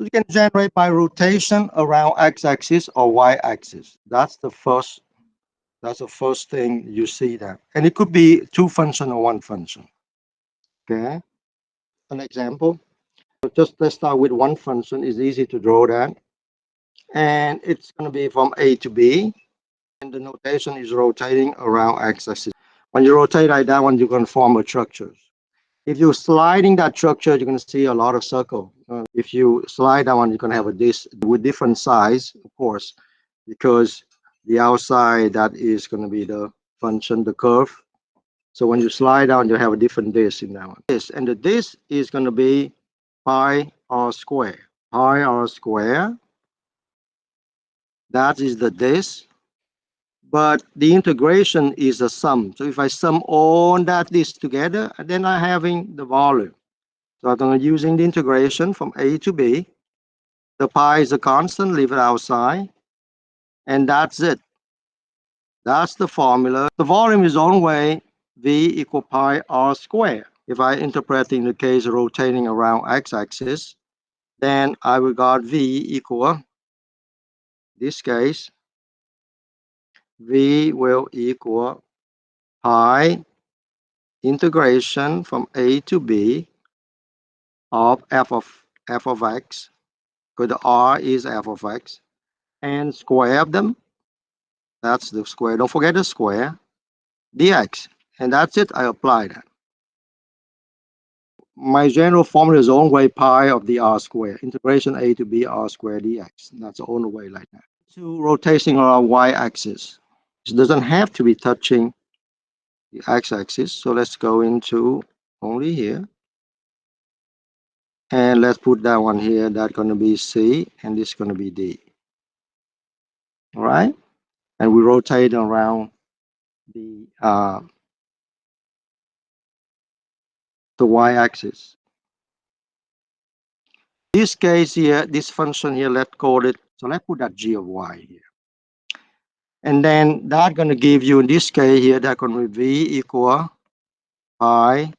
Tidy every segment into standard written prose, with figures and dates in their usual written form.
So you can generate by rotation around x-axis or y-axis. That's the first thing you see there. And it could be two function or one function. Okay. An example. So just let's start with one function. It's easy to draw that. And it's going to be from A to B. And the notation is rotating around x-axis. When you rotate like that one, you're going to form a structure. If you're sliding that structure, you're going to see a lot of circle. If you slide that one, you're going to have a disc with different size, of course, because the outside, that is going to be the function, the curve. So when you slide down, you have a different disc in that one. And the disc is going to be pi r square. Pi r square, that is the disc. But the integration is a sum. So if I sum all that this together, then I'm having the volume. So I'm going to using the integration from A to B. The pi is a constant, leave it outside. And that's it. That's the formula. The volume is always V equal pi r squared. If I interpret in the case rotating around x-axis, then I will got V equal, this case, V will equal pi integration from A to B of f of x, because the r is f of x, and square of them. That's the square. Don't forget the square, dx. And that's it. I apply that. My general formula is always pi of the r square. Integration A to B r squared dx. That's the only way like that. To rotating around y-axis. It doesn't have to be touching the x-axis. So let's go into only here. And let's put that one here. That's going to be C, and this is going to be D. All right? And we rotate around the y-axis. This case here, this function here, let's call it, so let's put that g of y here. And then that's going to give you, in this case here, that's going to be v equal pi,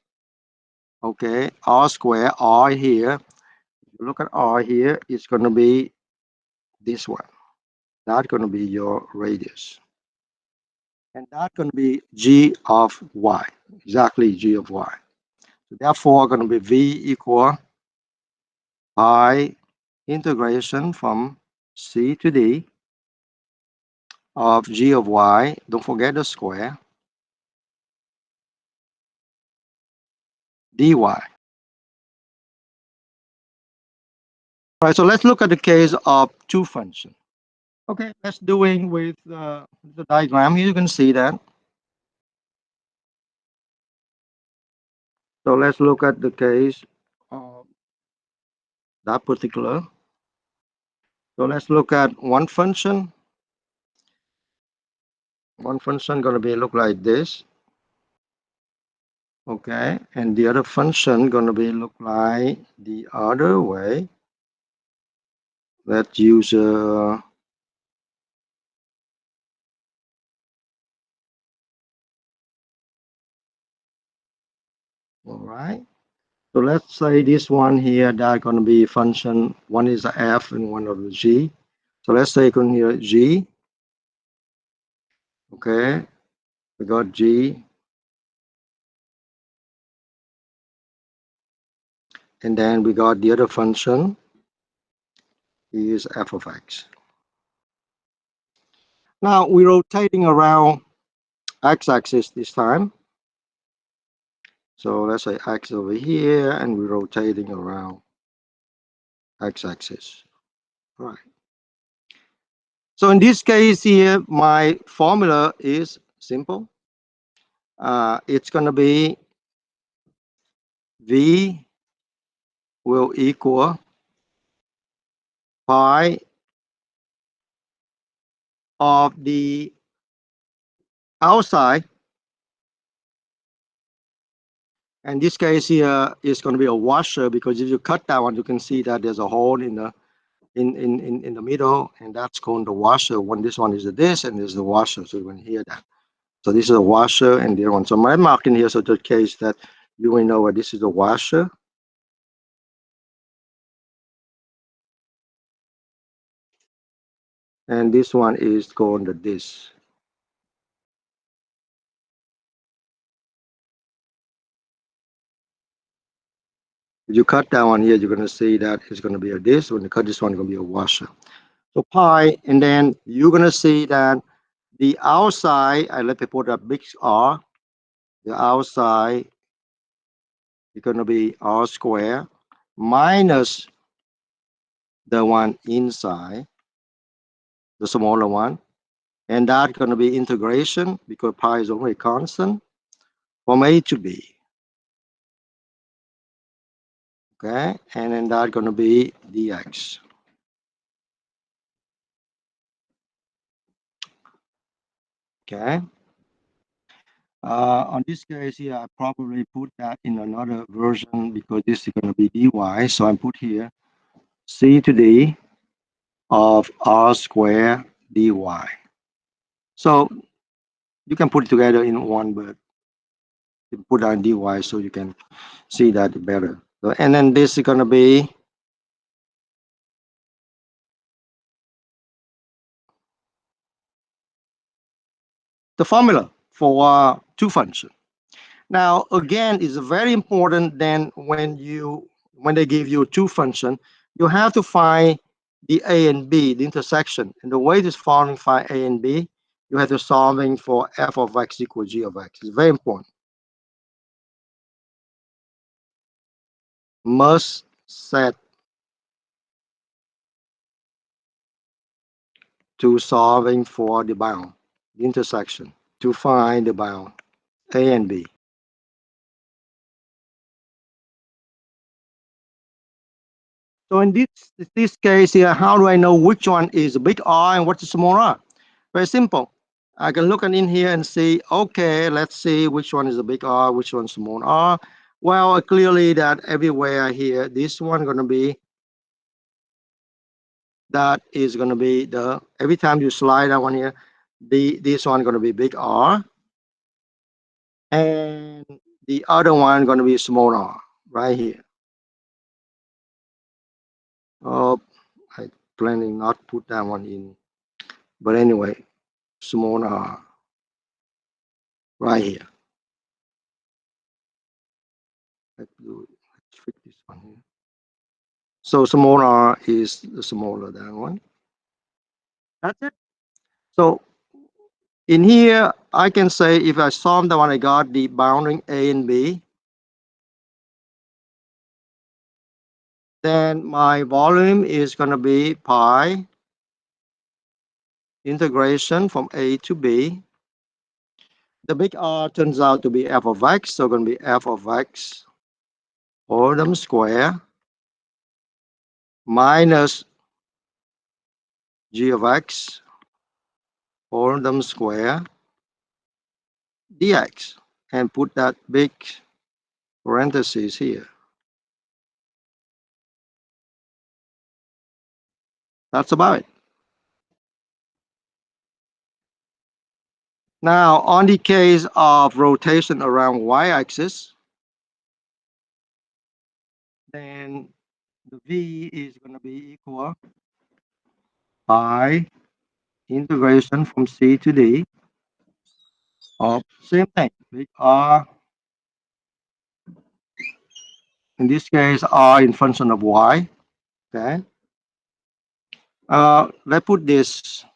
okay, r square, r here. If you look at r here, it's going to be this one. That's going to be your radius. And that's going to be g of y, exactly g of y. So therefore, going to be v equal pi integration from c to d of g of y, don't forget the square, dy. All right, so let's look at the case of two functions. Okay, let's doing with the diagram. Here you can see that. So let's look at the case of that particular. So let's look at one function. One function going to be look like this. Okay, and the other function going to be look like the other way. Let's use all right. So let's say this one here, that's going to be function, one is a f and one of the g. So let's take on here g. Okay, we got g. And then we got the other function is f of x. Now we're rotating around x-axis this time. So let's say x over here, and we're rotating around x-axis. Right. So in this case here, my formula is simple. It's going to be v will equal pi of the outside. And this case here is going to be a washer, because if you cut that one, you can see that there's a hole in the in the middle, and that's called the washer. When this one is this, and this is the washer, so you can hear that. So this is a washer, and the other one. So my marking here, so the case that you will know where this is a washer. and this one is called the this. If you cut that one here, you're going to see that it's going to be a this. When you cut this one, it's going to be a washer. So pi, and then you're going to see that the outside, I let me put a big R, the outside is going to be R square minus the one inside, the smaller one. And that's going to be integration because pi is only constant from A to B. Okay, and then that's going to be dx. Okay. On this case here, I probably put that in another version because this is going to be dy. So I put here c to the of r square dy. So you can put it together in one, but you put down dy so you can see that better. So, and then this is going to be the formula for two functions. Now, again, it's very important then when they give you two function, you have to find the A and B, the intersection. And the way this following find A and B, you have to solving for f of x equals g of x. It's very important. Must set to solving for the bound, the intersection, to find the bound, A and B. So in this case here, how do I know which one is a big R and what's a small r? Very simple. I can look in here and see, okay, let's see which one is a big R, which one's small r. Well, clearly that everywhere here, this one going to be, that is going to be the, every time you slide that one here, this one going to be big R. And the other one going to be small r, right here. Oh, I planning not put that one in. But anyway, small r right here. Let's fix this one here. So small r is the smaller than one. That's it. So in here, I can say if I solve the one I got the bounding A and B, then my volume is going to be pi integration from A to B. The big R turns out to be f of x, so going to be f of x whole them square minus g of x whole them square dx, and put that big parentheses here. That's about it. Now, on the case of rotation around y-axis, then the v is going to be equal pi integration from c to d of same thing, big R. In this case, R in function of y. Okay. Let's put this.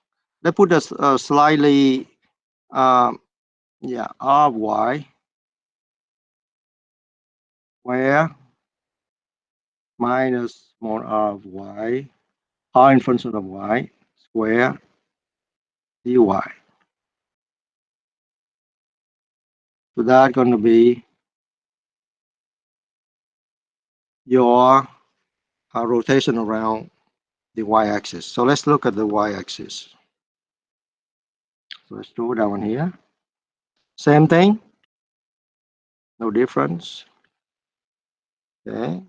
Let's put this slightly. Yeah, R of y, where minus small r of y, R in function of y square dy. So that's going to be your rotation around the y-axis. So let's look at the y-axis. So let's draw that one here. Same thing, no difference. Okay,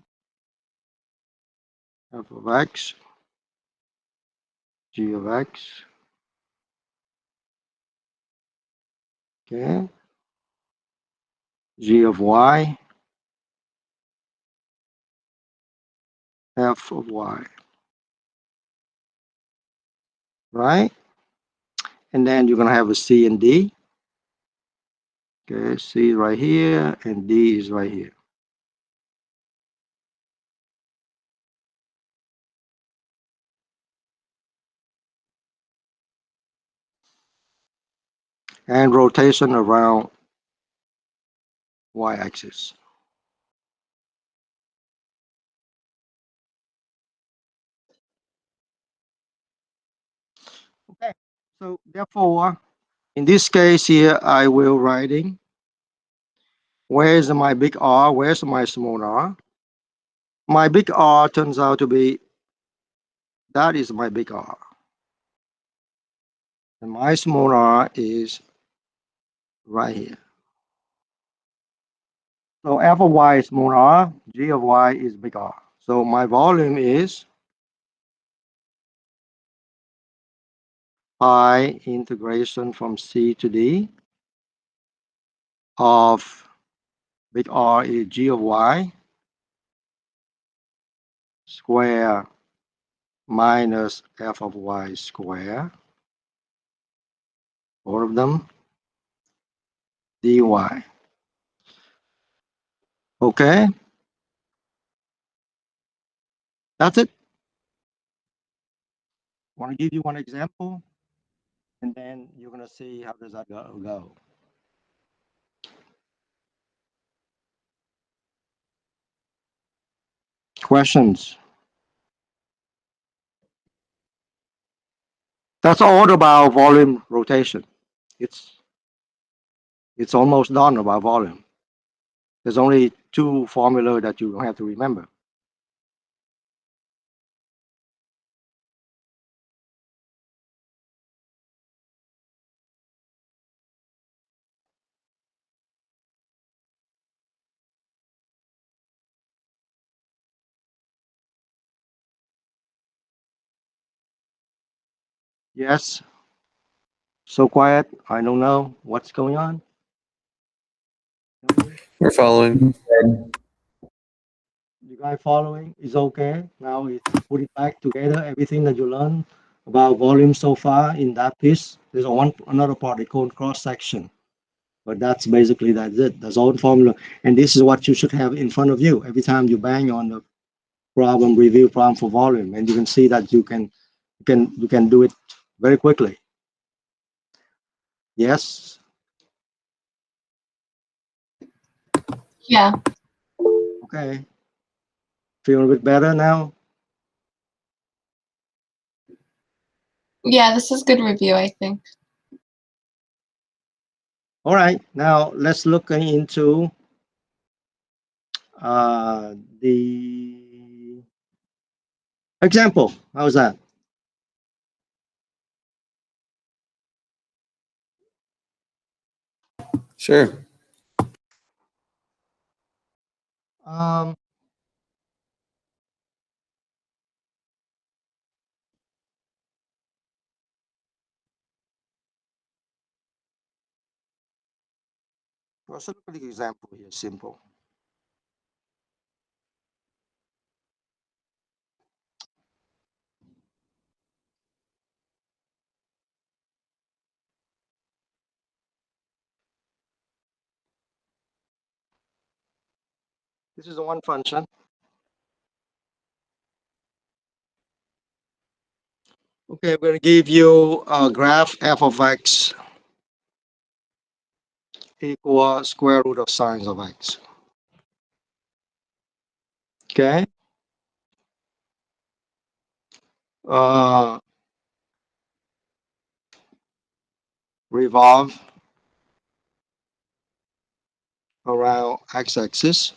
f of x, g of x. Okay, g of y, f of y. right? And then you're going to have a C and D. Okay, C is right here, and D is right here. And rotation around y-axis. Okay, so therefore, in this case here, I will writing, where's my big R, where's my small r? My big R turns out to be, that is my big R. And my small r is right here. So f of y is small r, g of y is big R. So my volume is pi integration from C to D of big R is g of y square minus f of y square, all of them, dy. Okay, that's it. I want to give you one example, and then you're going to see how does that go. Questions? That's all about volume rotation. It's it's almost done about volume. There's only two formula that you have to remember. Yes. So quiet. I don't know what's going on. We're following. You guys following? Is okay. Now we put it back together. Everything that you learned about volume so far in that piece. There's another part they call cross section, but that's it. That's all the formula, and this is what you should have in front of you every time you bang on the problem review problem for volume, and you can see that you can do it very quickly. Yes. Yeah. Okay. Feeling a bit better now. Yeah, this is good review, I think. All right. Now let's look into the example. How's that? Sure. Um, let's look at the example here. Simple. This is the one function. Okay, I'm going to give you a graph f of x equal square root of sine of x. Okay. Uh, Revolve around x-axis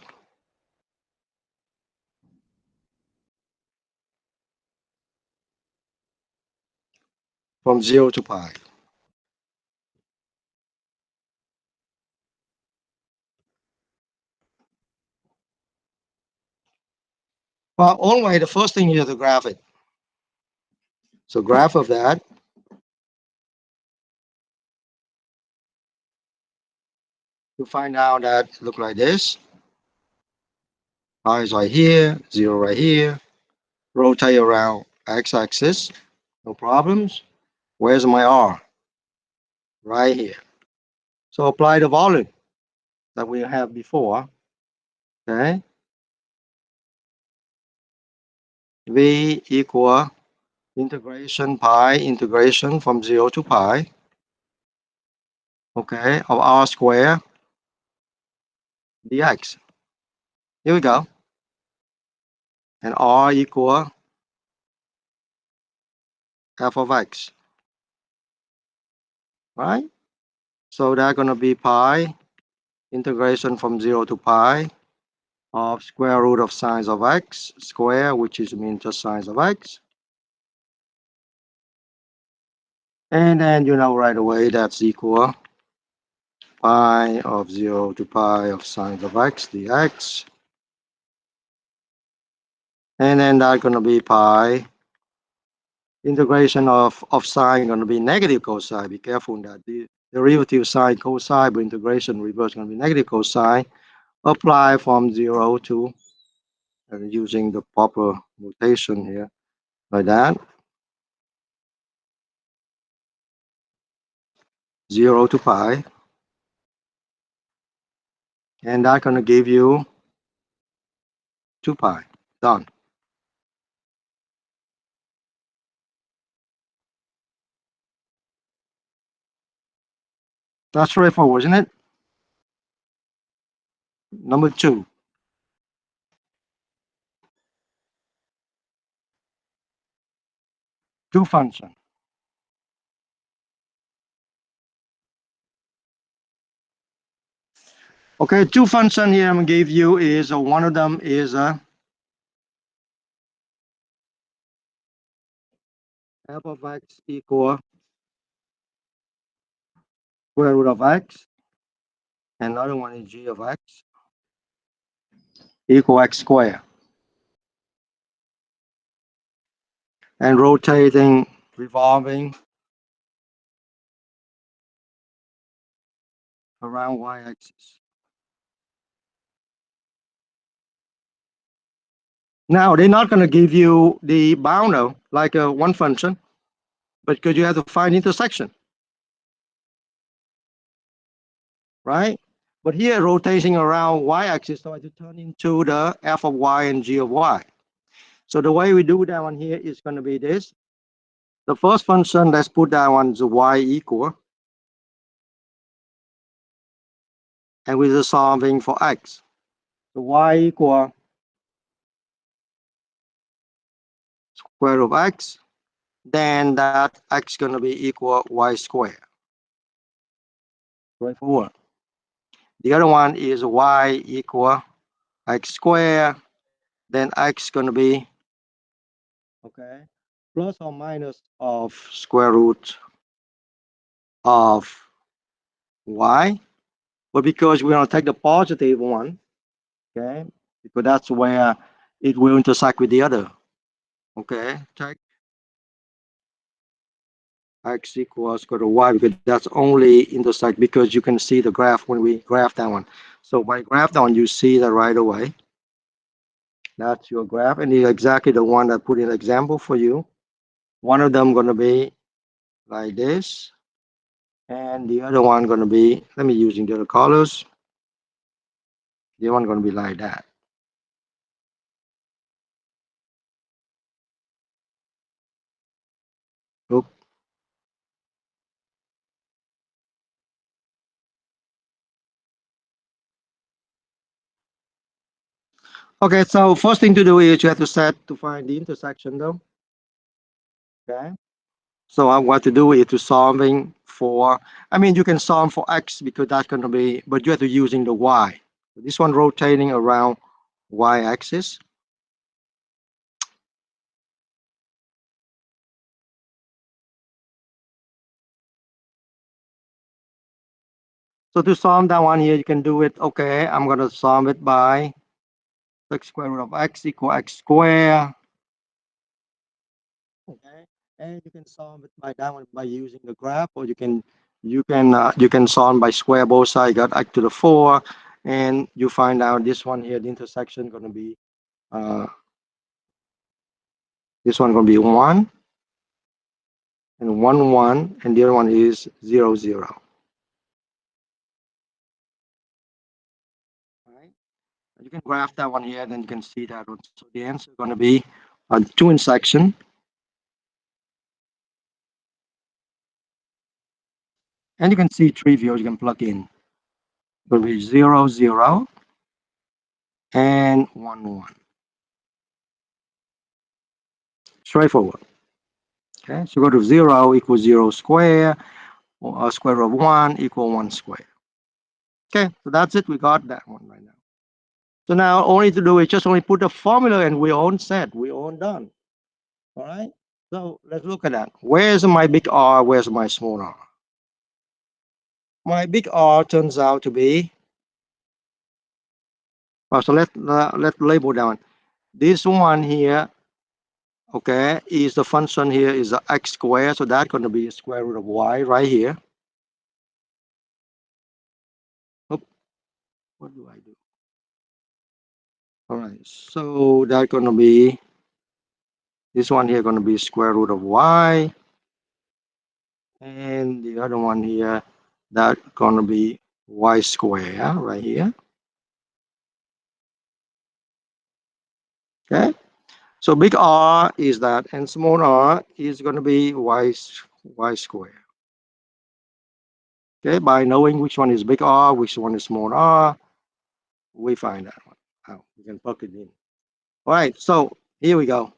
from 0 to pi. Well, only the first thing you have to graph it. So graph of that. You find out that it look like this. Pi is right here, 0 right here. Rotate around x-axis, no problems. Where's my R? Right here. So apply the volume that we have before. Okay. V equal integration pi, integration from 0 to pi, okay, of R square dx. Here we go. And R equal f of x, right? So that's going to be pi, integration from 0 to pi of square root of sine of x square, which is mean just sine of x. And then you know right away that's equal pi of 0 to pi of sine of x dx. And then that's going to be pi, integration of sine going to be negative cosine. Be careful in that. The derivative sine cosine, but integration reverse going to be negative cosine. Apply from 0 to, using the proper notation here, like that. 0 to pi. And that's going to give you 2 pi. Done. That's straightforward, isn't it? Number 2. Two function. Okay, two function here I'm going to give you is one of them is f of x equal square root of x. Another one is g of x equal x squared. And rotating, revolving around y-axis. Now, they're not going to give you the boundary like a one function, but because you have to find intersection, right? But here, rotating around y-axis, so I have to turn into the f of y and g of y. So the way we do that one here is going to be this. The first function, let's put that one to y equal. And we're just solving for x. So y equal square root of x. Then that x is going to be equal y squared. Straightforward. The other one is y equal x squared. Then x is going to be, okay, plus or minus of square root of y. But because we're going to take the positive one, okay, because that's where it will intersect with the other. Okay, take x equals square root of y, because that's only intersect because you can see the graph when we graph that one. So by graph that one, you see that right away. That's your graph, and it's exactly the one that put in example for you. One of them going to be like this, and the other one going to be, let me using the other colors. The one going to be like that. Oop. Okay, so first thing to do is you have to set to find the intersection though. Okay. So what to do is to solving for, I mean, you can solve for x because that's going to be, but you have to using the y. This one rotating around y-axis. So to solve that one here, you can do it, okay, I'm going to solve it by x square root of x equal x squared. Okay, and you can solve it by that one by using the graph, or you can solve by square both sides. Got x to the 4, and you find out this one here, the intersection going to be this one going to be 1, and 1, 1, and the other one is 0, 0. Right? You can graph that one here, and then you can see that one. So the answer is going to be 2 in section. And you can see trivial, you can plug in. It will be 0, 0, and 1, 1. Straightforward. Okay, so go to 0 equals 0 square, or square root of 1 equal 1 square. Okay, so that's it. We got that one right now. So now all we need to do is just only put the formula and we're all set. We're all done. All right. So let's look at that. Where's my big R? Where's my small r? My big R turns out to be, so let's label down. This one here, okay, is the function here is the x squared. So that's going to be square root of y right here. Oop, what do I do? All right. So that's going to be, this one here going to be square root of y. And the other one here, that's going to be y squared right here. Okay. So big R is that, and small r is going to be y squared. Okay, by knowing which one is big R, which one is small r, we find that one out. We can plug it in. All right, so here we go.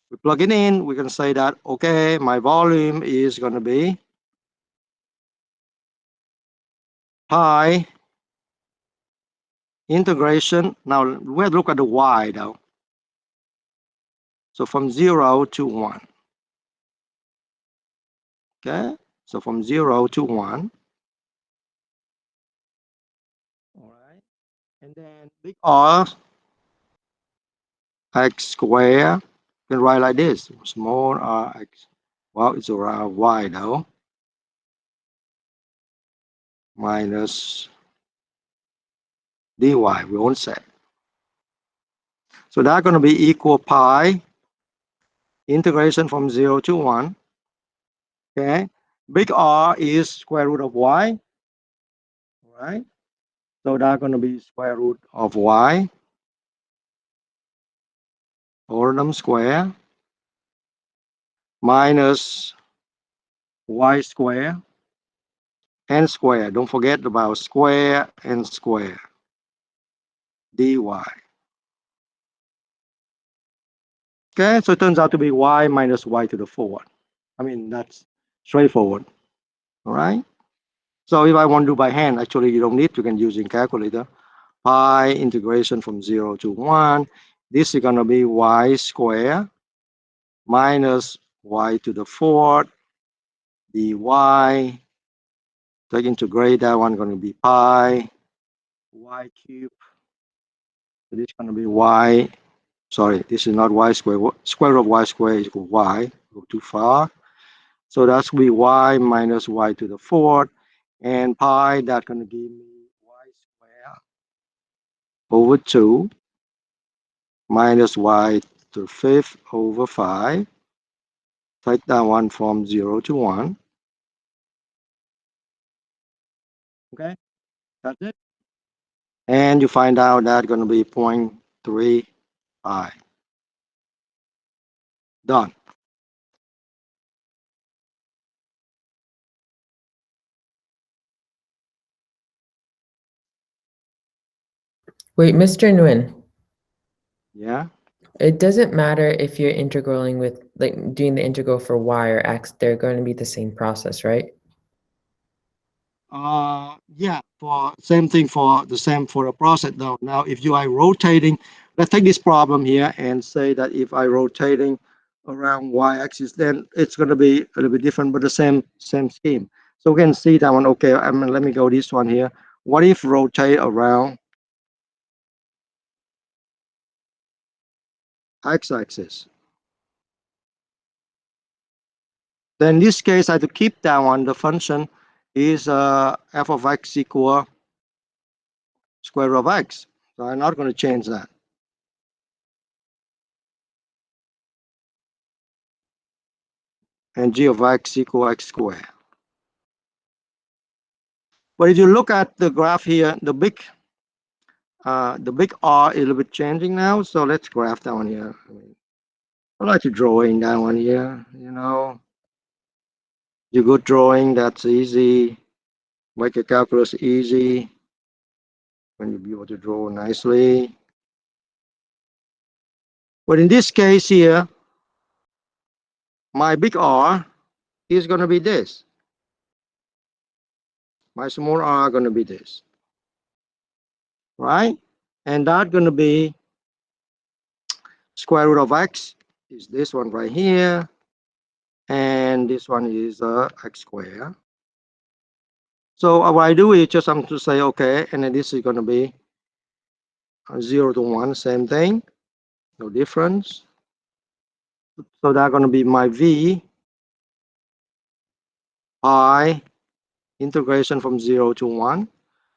We plug it in. We're going to say that, okay, my volume is going to be pi integration. Now, we have to look at the y though. So from 0 to 1. Okay, so from 0 to 1. All right, and then big R x squared, you can write like this, small r x, well, it's around y though, minus dy, we won't set. So that's going to be equal pi integration from 0 to 1. Okay, big R is square root of y, all right? So that's going to be square root of y, all them square, minus y square, and square. Don't forget about square and square, dy. Okay, so it turns out to be y minus y to the 4th. I mean, that's straightforward. All right. So if I want to do by hand, actually, you don't need, you can use in calculator. Pi integration from 0 to 1. This is going to be y squared minus y to the 4th dy. Take integrate that one, going to be pi y cubed. So this is going to be y. Sorry, this is not y squared. Square root of y squared is equal to y. Go too far. So that's going to be y minus y to the 4th. And pi, that's going to give me y squared over 2 minus y to the 5th over 5. Take that one from 0 to 1. Okay, that's it. And you find out that's going to be 0.35. Done. Wait, Mr. Nguyen, Yeah. it doesn't matter if you're integraling with, like, doing the integral for y or x, they're going to be the same process, right? Yeah, for same thing for the same for the process though. Now, if you are rotating, let's take this problem here and say that if I rotating around y-axis, then it's going to be a little bit different, but the same scheme. So we can see that one. Okay, I mean, let me go this one here. What if rotate around x-axis? Then in this case, I have to keep that one. The function is f of x equal square root of x. So I'm not going to change that. and g of x equal x squared. But if you look at the graph here, the big R is a little bit changing now. So let's graph that one here. I like to drawing that one here. You know, you good drawing. That's easy. Make a calculus easy when you be able to draw nicely. But in this case here, my big R is going to be this. My small r going to be this, right? And that's going to be square root of x is this one right here. And this one is x squared. So what I do is just I'm to say, okay, and then this is going to be 0 to 1, same thing, no difference. So that's going to be my v I integration from 0 to 1.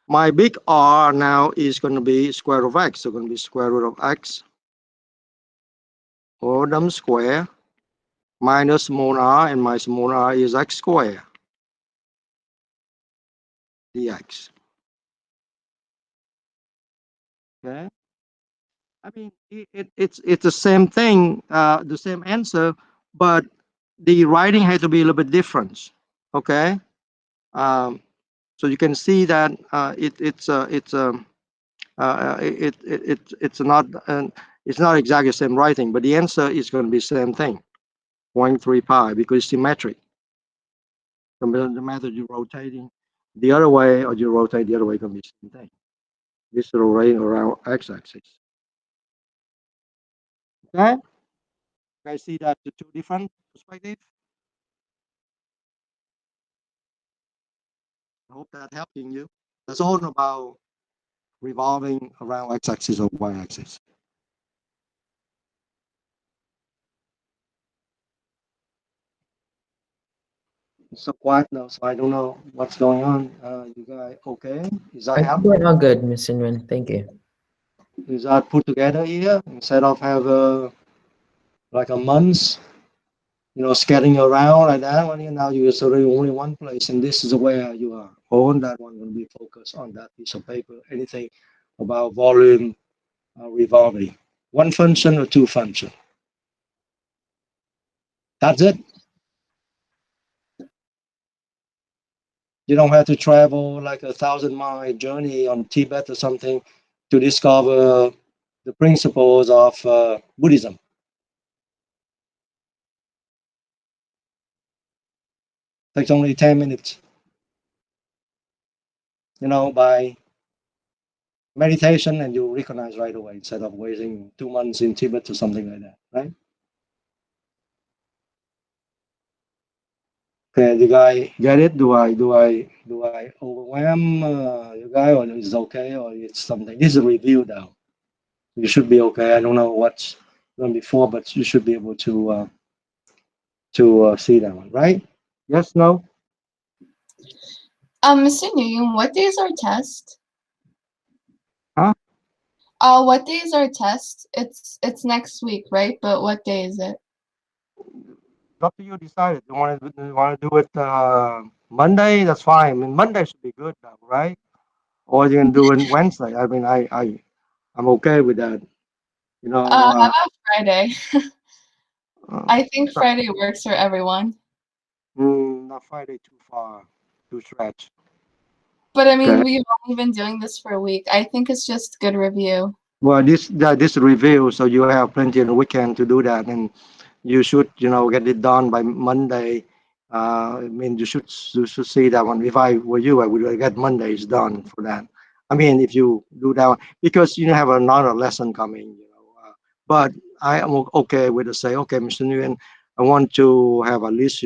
My big R now is going to be square root of x. So going to be square root of x all them square minus small r, and my small r is x squared dx. Okay. I mean, it's the same thing, the same answer, but the writing had to be a little bit different. Okay. So you can see that it's not exactly the same writing, but the answer is going to be the same thing, 0.3 pi, because it's symmetric. So the method you're rotating the other way or you rotate the other way can be the same thing. This is rotating around x-axis. Okay, you guys see that the two different perspectives. I hope that helping you. That's all about revolving around x-axis or y-axis. It's so quiet now, so I don't know what's going on. You guys okay? Is that I help? think we're all good, Mr. Nguyen. Thank you. Is that put together here instead of have like a month, scattering around like that one? Now you're sort of only one place, and this is where you are. On that one will be focused on that piece of paper. Anything about volume revolving, one function or two function. That's it. You don't have to travel like 1,000-mile journey on Tibet or something to discover the principles of Buddhism. Takes only 10 minutes, by meditation, and you recognize right away instead of waiting 2 months in Tibet or something like that, right? Okay, you guys get it? Do I overwhelm you guys, or is it okay, or it's something? This is a review now. You should be okay. I don't know what's done before, but you should be able to see that one, right? Yes, no? Mr. Nguyen, what day is our test? Huh? What day is our test? It's next week, right? But what day is it? Up to you decide. You want to do it Monday? That's fine. I mean, Monday should be good now, right? Or you can do it Wednesday. I mean, I'm okay with that. How about Friday? I think so- Friday works for everyone. not Friday, too far, too stretch. But I mean, Okay. we've only been doing this for a week. I think it's just good review. Well, this review, so you have plenty of the weekend to do that, and you should get it done by Monday. I mean, you should see that one. If I were you, I would get Mondays done for that. I mean, if you do that one, because you have another lesson coming, but I am okay with the say, okay, Mr. Nguyen, I want to have at least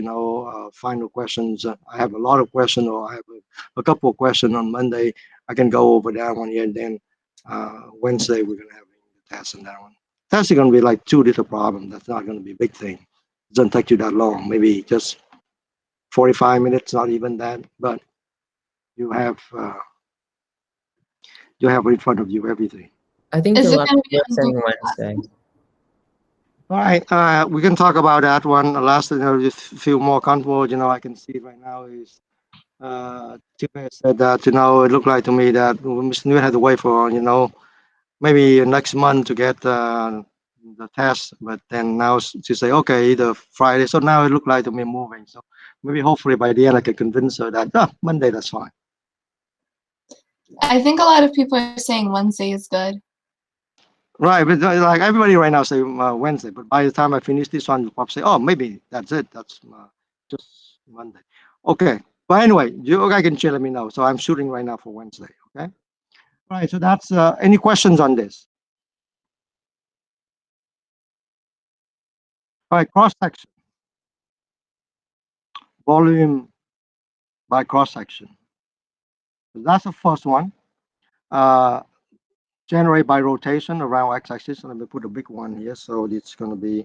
final questions. I have a lot of questions, or I have a couple of questions on Monday. I can go over that one here, and then Wednesday we're gonna have the test on that one. Test is gonna be like 2 little problems. That's not gonna be a big thing. It doesn't take you that long. Maybe just 45 minutes, not even that. But you have in front of you everything. I think Is the it last gonna be works on on Google Wednesday. All right, we can talk about that one. Last, just feel more comfortable. I can see it right now is Tiffany said that, it looked like to me that Mr. Nguyen had to wait for, maybe next month to get the test, but then now she say, okay, the Friday. So now it looked like to me moving. So maybe hopefully by the end I can convince her that, Monday, that's fine. I think a lot of people are saying Wednesday is good. Right, but like everybody right now say Wednesday, but by the time I finish this one, you'll probably say, oh, maybe that's it. That's just Monday. Okay, but anyway, you guys can chill, let me know. So I'm shooting right now for Wednesday. Okay. All right. So that's any questions on this? All right, cross section, volume by cross section. So that's the first one. Uh, generate by rotation around x-axis. Let me put a big one here. So it's going to be.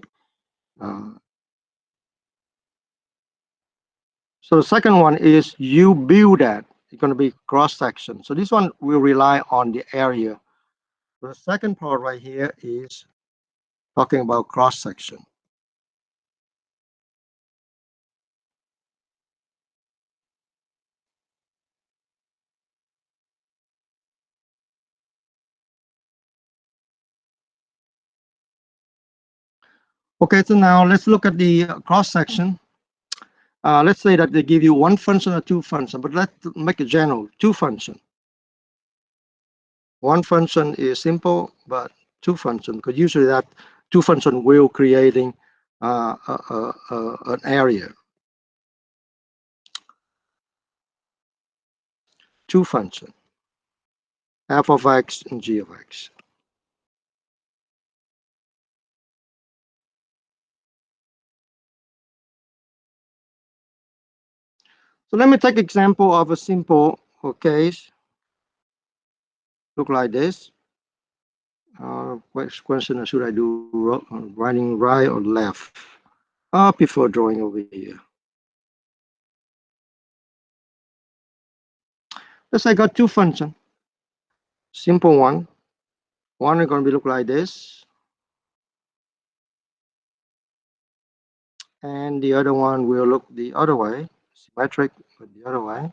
So the second one is you build that. It's going to be cross section. So this one will rely on the area. So the second part right here is talking about cross section. Okay, so now let's look at the cross section. Let's say that they give you one function or two function, but let's make it general, two function. One function is simple, but two function, because usually that two function will creating an area. Two function, f of x and g of x. So let me take example of a simple case. Look like this. Which question should I do? Writing right or left? I prefer drawing over here. Let's say I got two function. Simple one. One is going to be look like this. And the other one will look the other way. Symmetric, but the other way.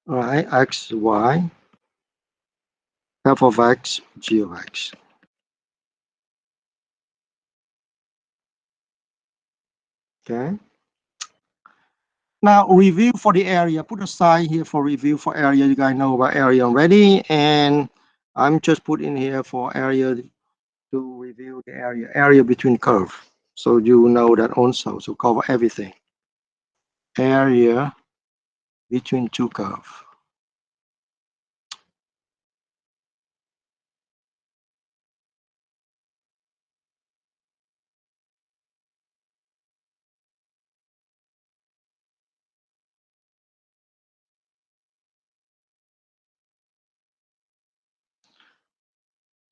All right, x, y, f of x, g of x. Okay. Now review for the area. Put a sign here for review for area. You guys know about area already, and I'm just putting here for area to review the area between curve. So you know that also. So cover everything. Area between two curves.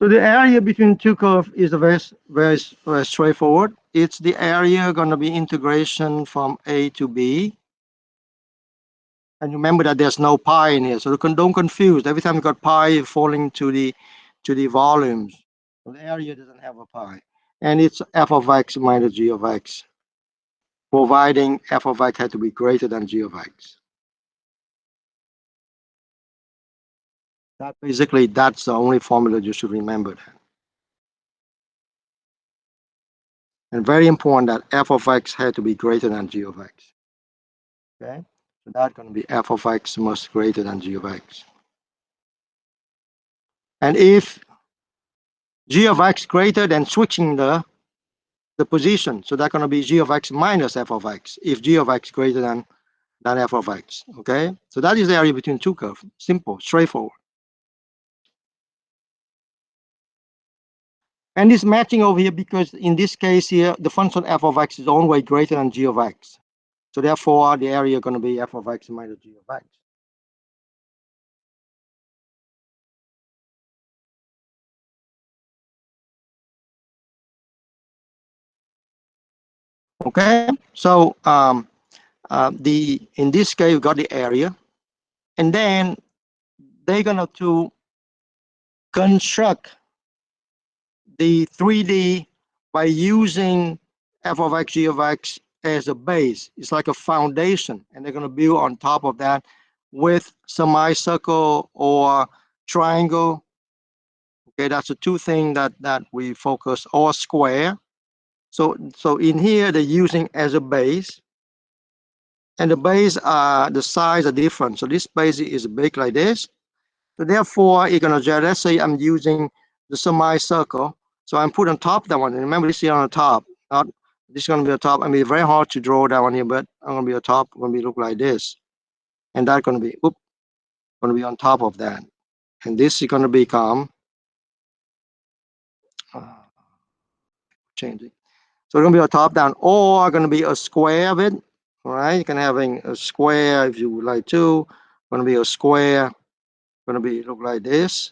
So the area between two curves is a very straightforward. It's the area going to be integration from A to B. And remember that there's no pi in here, so don't confuse. Every time you got pi falling to the volumes, so the area doesn't have a pi, and it's f of x minus g of x, providing f of x had to be greater than g of x. That's the only formula you should remember. That. And very important that f of x had to be greater than g of x. Okay, so that's going to be f of x must greater than g of x. And if g of x greater than switching the position, so that's going to be g of x minus f of x if g of x greater than f of x. Okay, so that is the area between two curves. Simple, straightforward. And this matching over here because in this case here, the function f of x is always greater than g of x. So therefore, the area is going to be f of x minus g of x. Okay, so in this case, we got the area. And then they're gonna to construct the 3D by using f of x, g of x as a base. It's like a foundation, and they're gonna build on top of that with semicircle or triangle. Okay, that's the two things that we focus, or square. So in here they're using as a base, and the base the size are different. So this base is big like this. So therefore, you're gonna just, let's say I'm using the semicircle. So I'm put on top that one. And remember, this is on the top. Not this is gonna be on top. I mean, very hard to draw that one here, but I'm gonna be on top. Gonna be look like this, and that's gonna be gonna be on top of that. And this is gonna become changing. So it's gonna be a top down, or gonna be a square of it. All right, you can having a square if you would like to. Gonna be a square. Gonna be look like this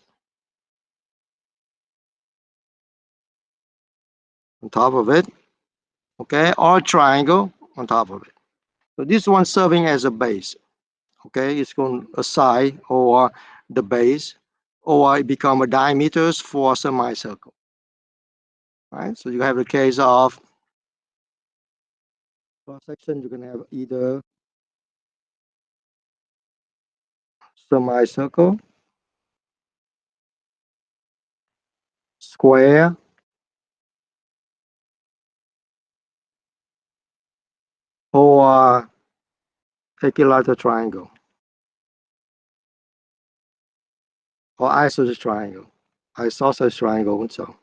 on top of it. Okay, or a triangle on top of it. So this one serving as a base. Okay, it's going a side or the base, or it become a diameters for a semicircle. Right. So you have the case of cross section. You can have either semicircle, square, or equilateral triangle, or isosceles triangle, isosceles triangle, and so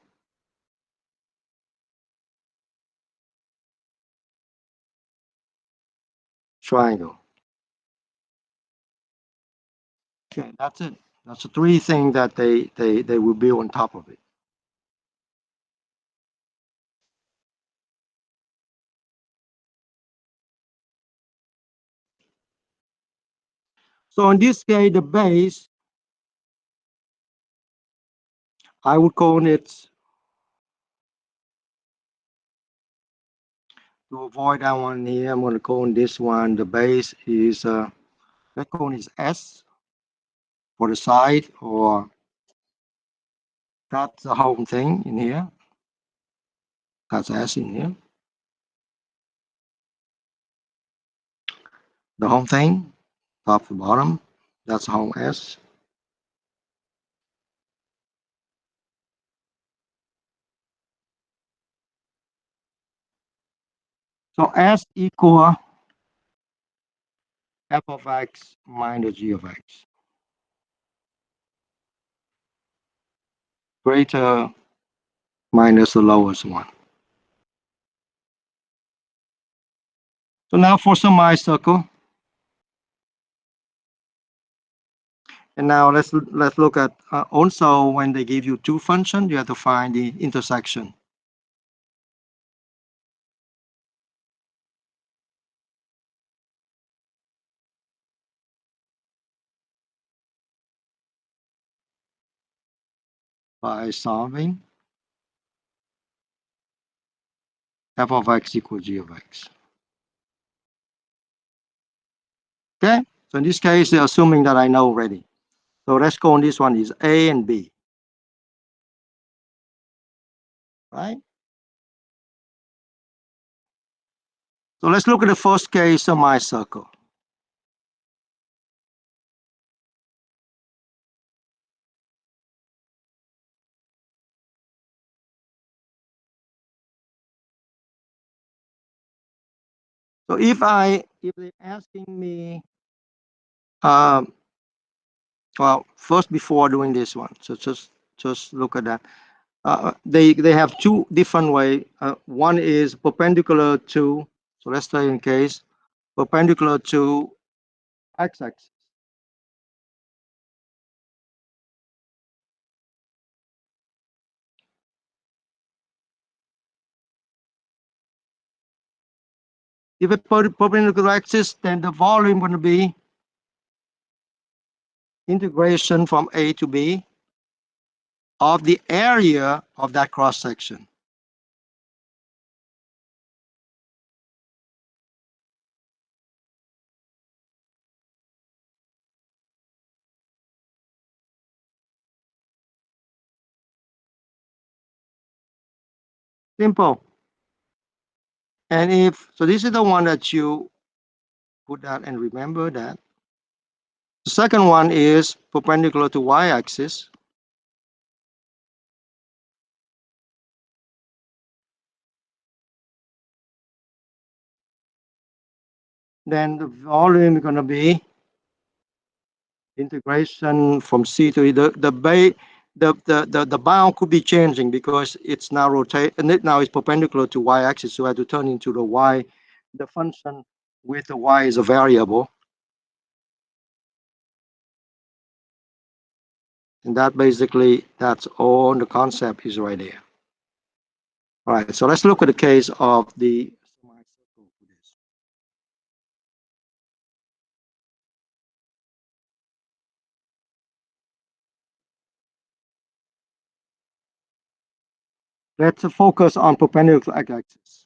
triangle. Okay, that's it. That's the three things that they will build on top of it. So in this case, the base, I would call it, to avoid that one here, I'm going to call this one, the base is, that cone is S for the side, or that's the whole thing in here. That's S in here. The whole thing, top to bottom, that's the whole S. So S equal f of x minus g of x, greater minus the lowest one. So now for semicircle, and now let's look at also when they give you two functions, you have to find the intersection. By solving f of x equals g of x. Okay, so in this case, they're assuming that I know already. So let's go on this one is A and B, right? So let's look at the first case, semicircle. So if they're asking me, well, first before doing this one, so just look at that. They have two different way. One is perpendicular to, so let's say in case perpendicular to x-axis. If it's perpendicular axis, then the volume going to be integration from A to B of the area of that cross section. Simple. And if, so this is the one that you put that and remember that. The second one is perpendicular to y-axis. Then the volume is going to be integration from C to E. The bound could be changing because it's now rotate, and it now is perpendicular to y-axis, so I have to turn into the y. The function with the y is a variable, and that basically, that's all the concept is right there. All right, so let's look at the case of the semicircle for this. Let's focus on perpendicular x-axis,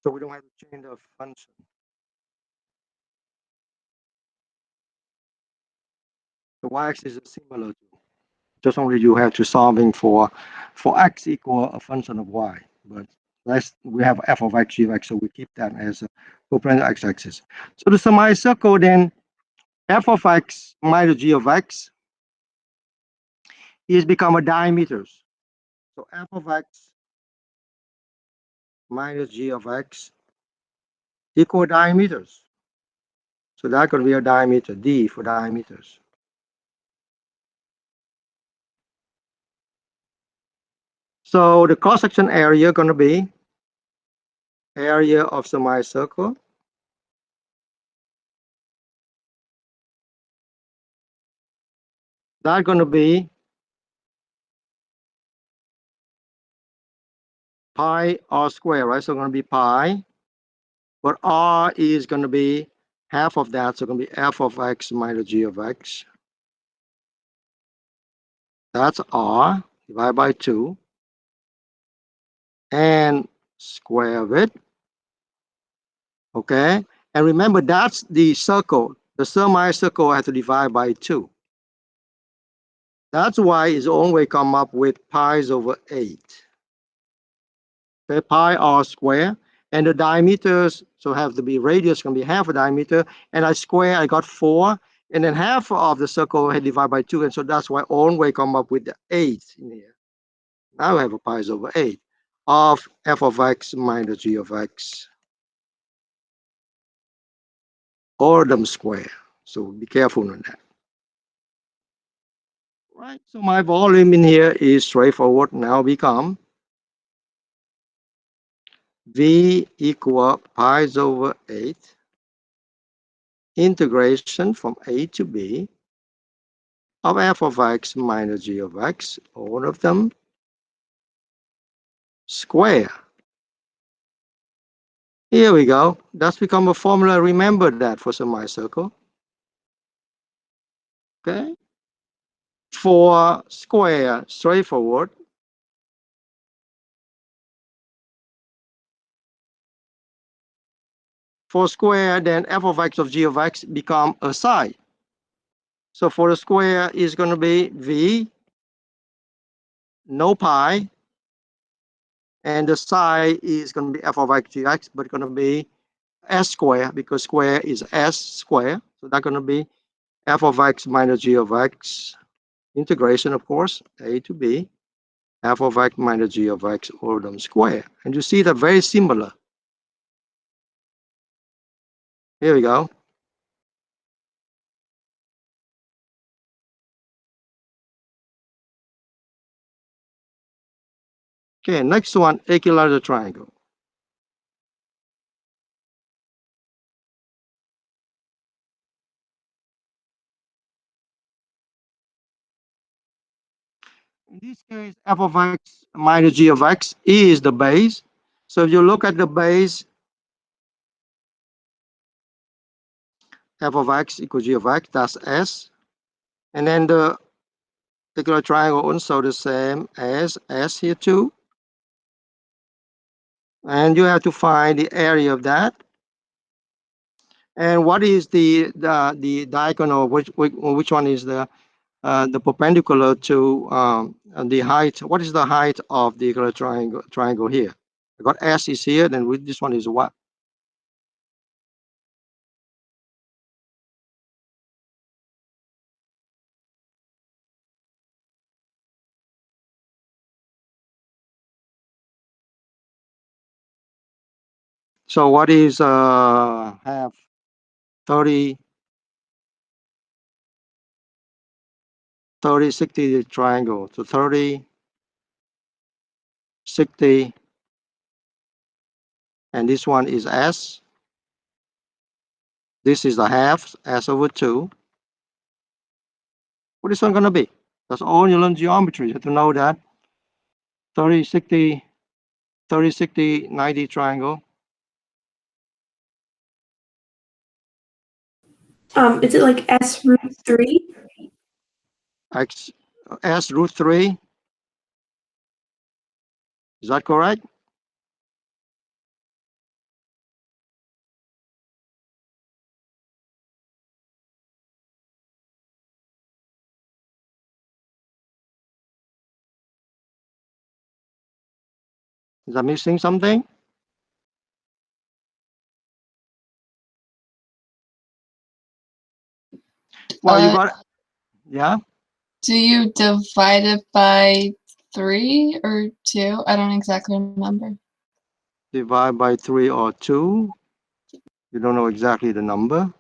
so we don't have to change the function. The y-axis is similar to, just only you have to solving for x equal a function of y, but we have f of x, g of x, so we keep that as a perpendicular x-axis. So the semicircle then, f of x minus g of x is become a diameters. So f of x minus g of x equal diameters. So that could be a diameter, d for diameters. So the cross-section area going to be area of semicircle that's going to be pi r square, right? So going to be pi, but r is going to be half of that, so going to be f of x minus g of x. That's r divided by 2 and square of it. Okay, and remember that's the circle. The semicircle I have to divide by 2. That's why it's always come up with pi's over 8. Okay, pi r square, and the diameters, so have to be radius going to be half a diameter, and I square, I got 4, and then half of the circle I divide by 2, and so that's why I always come up with the 8 in here. Now I have a pi is over 8 of f of x minus g of x, or them square. So be careful on that. Right, so my volume in here is straightforward, now become v equal pi is over 8 integration from a to b of f of x minus g of x, all of them square. Here we go. That's become a formula. Remember that for semicircle. Okay. For square, straightforward. For square, then f of x of g of x become a psi. So for the square is going to be v, no pi, and the psi is going to be f of x g x, but going to be s square, because square is s square. So that's going to be f of x minus g of x, integration, of course, a to b, f of x minus g of x, all of them square. And you see that very similar. Here we go. Okay, next one, equilateral triangle. In this case, f of x minus g of x is the base. So if you look at the base, f of x equals g of x, that's s. And then the equilateral triangle also the same as s here too. And you have to find the area of that. And what is the diagonal? Which one is the the perpendicular to the height. What is the height of the triangle here? I got S is here, then this one is what? So what is half 30, 60 triangle? So 30, 60, and this one is S. This is the half, S over 2. What is this one going to be? That's all you learn geometry. You have to know that. 30, 60, 30, 60, 90 triangle. Is it like S root 3? X, S root 3. Is that correct? Is that missing something? Well, you got, yeah. Do you divide it by 3 or 2? I don't exactly remember. Divide by 3 or 2. You don't know exactly the number.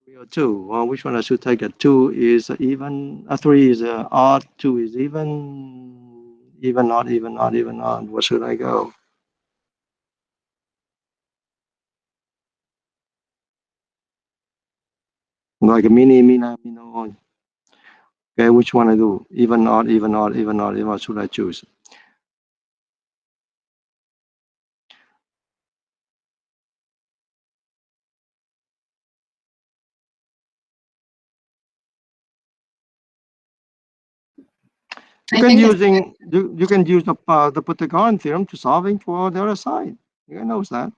3 or 2. Well, which one I should take? 2 is even. 3 is odd. 2 is even. Even, not even, not even, odd. Where should I go? Like a mini. Okay, which one I do? Even, odd, even, odd, even, odd. What should I choose? You can use the Pythagorean theorem to solving for the other side. You knows that.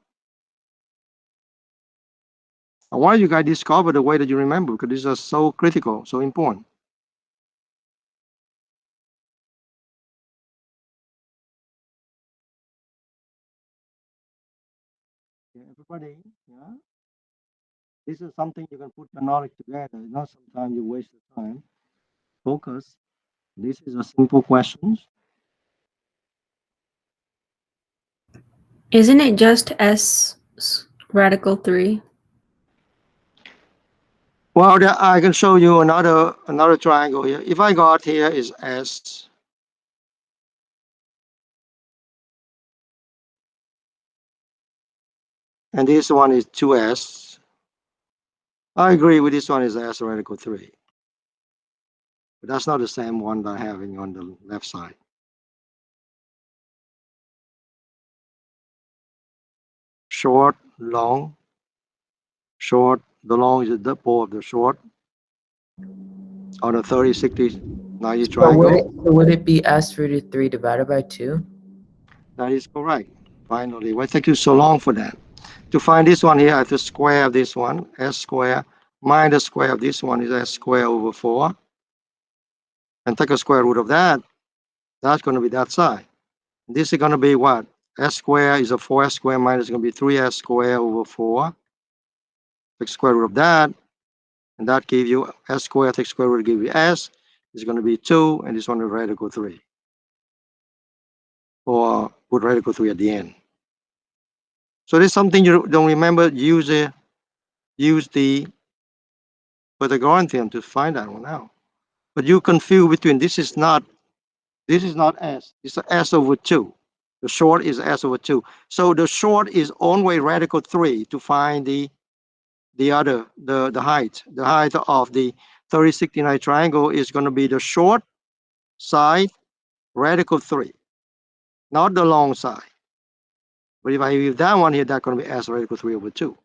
Why you guys discover the way that you remember? Because these are so critical, so important. Yeah, everybody, yeah. This is something you can put your knowledge together. Not sometimes you waste the time. Focus. This is a simple questions. Isn't it just S radical 3? Well, I can show you another triangle here. If I got here is S. And this one is 2S. I agree with this one is S radical 3. But that's not the same one that I'm having on the left side. Short, long, short. The long is the pole of the short. On a 30, 60, 90 So triangle. would it be S rooted 3 divided by 2? That is correct. Finally, why take you so long for that? To find this one here, I have to square of this one, S square minus square of this one is S square over 4. And take a square root of that. That's going to be that side. This is going to be what? S square is a 4S square minus going to be 3S square over 4. Take square root of that. And that gives you S square, take square root, give you S. It's going to be 2, and this one is radical 3. Or put radical 3 at the end. So there's something you don't remember, use the Pythagorean theorem to find that one out. But you confuse between this is not S, it's S over 2. The short is S over 2. So the short is only radical 3 to find the height. The height of the 3069 triangle is going to be the short side radical 3, not the long side. But if I use that one here, that's going to be S radical 3 over 2.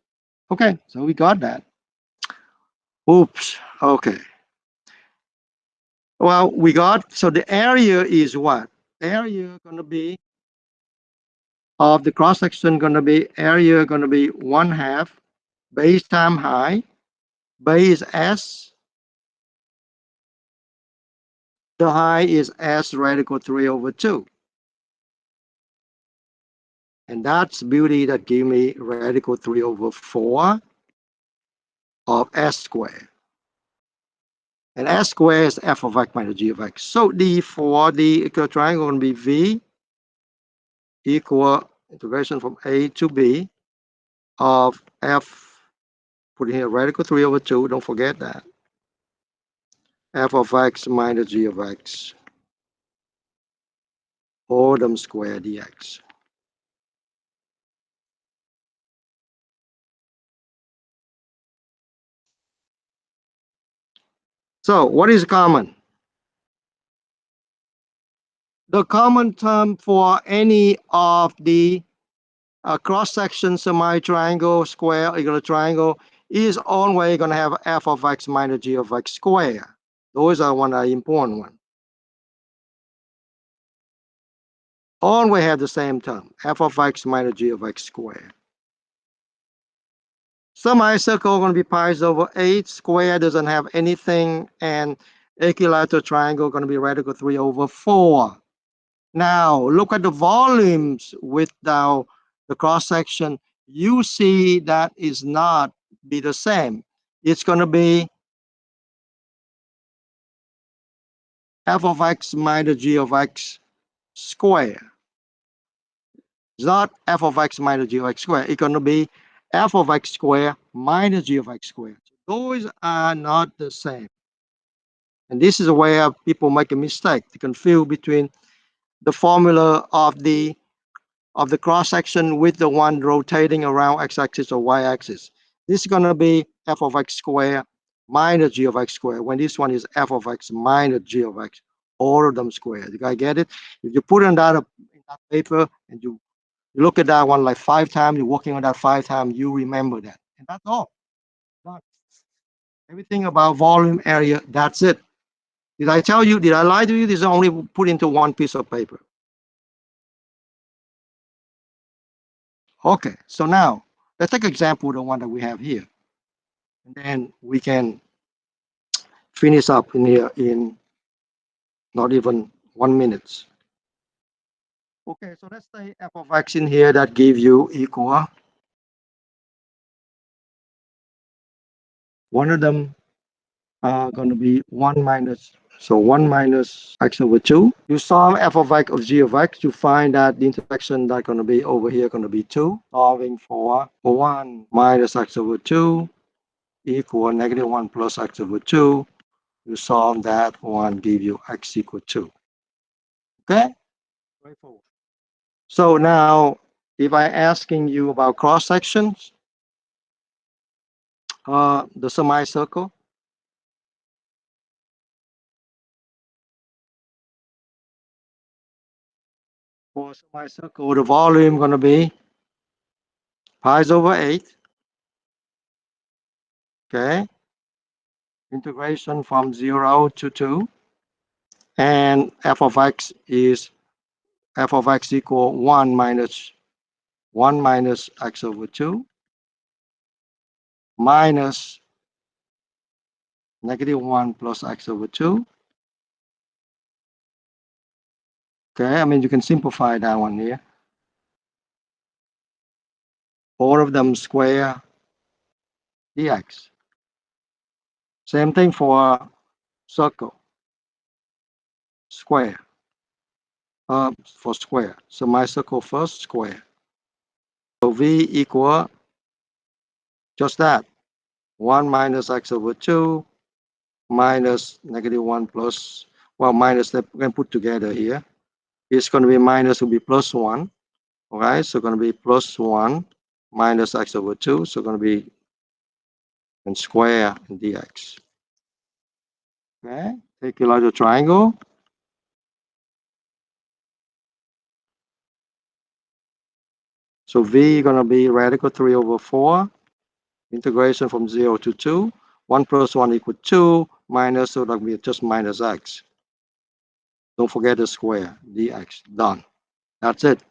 Okay, so we got that. Oops, okay. Well, we got, so the area is what? Area going to be of the cross section going to be, area going to be 1/2 base times height. Base S The height is s radical 3 over 2. And that's beauty that give me radical 3 over 4 of s squared. And s squared is f of x minus g of x. So for the equilateral triangle going to be v equal integration from a to b of f, put here radical 3 over 2, don't forget that, f of x minus g of x, all them square dx. So what is common? The common term for any of the cross-section semi-triangle, square, equilateral triangle is always going to have f of x minus g of x squared. Those are one of the important ones. Always have the same term, f of x minus g of x squared. Semicircle going to be pi over 8. Square doesn't have anything, and equilateral triangle going to be radical 3 over 4. Now look at the volumes without the cross section. You see that is not be the same. It's going to be f of x minus g of x squared. It's not f of x minus g of x squared. It's going to be f of x squared minus g of x squared. Those are not the same. And this is where people make a mistake. They confuse between the formula of the cross section with the one rotating around x-axis or y-axis. This is going to be f of x squared minus g of x squared, when this one is f of x minus g of x, all of them squared. You guys get it? If you put in that paper and you look at that one like 5 times, you're working on that 5 times, you remember that. And that's all. Done. Everything about volume, area, that's it. Did I tell you, did I lie to you? This is only put into one piece of paper. Okay, so now let's take example, the one that we have here. And then we can finish up in here in not even 1 minute. Okay, so let's say f of x in here that give you equal. One of them are going to be 1 minus, so 1 minus x over 2. You solve f of x of g of x, you find that the intersection that's going to be over here going to be 2. Solving for 1 minus x over 2 equal negative 1 plus x over 2. You solve that one, give you x equal 2. Okay? Straightforward. So now, if I'm asking you about cross sections, the semicircle, for semicircle, the volume going to be pi over 8. Okay? Integration from 0 to 2. And f of x is f of x equal 1 minus x over 2 minus negative 1 plus x over 2. Okay, I mean, you can simplify that one here. All of them square dx. Same thing for circle, square, for square. So my circle first, square. So v equal just that, 1 minus x over 2 minus negative 1 plus, well, minus that we can put together here. It's going to be minus will be plus 1. All right, so going to be plus 1 minus x over 2. So going to be and square dx. Okay, take a larger triangle. So v going to be radical 3 over 4. Integration from 0 to 2. 1 plus 1 equal 2 minus, so that will be just minus x. Don't forget the square, dx. Done. That's it.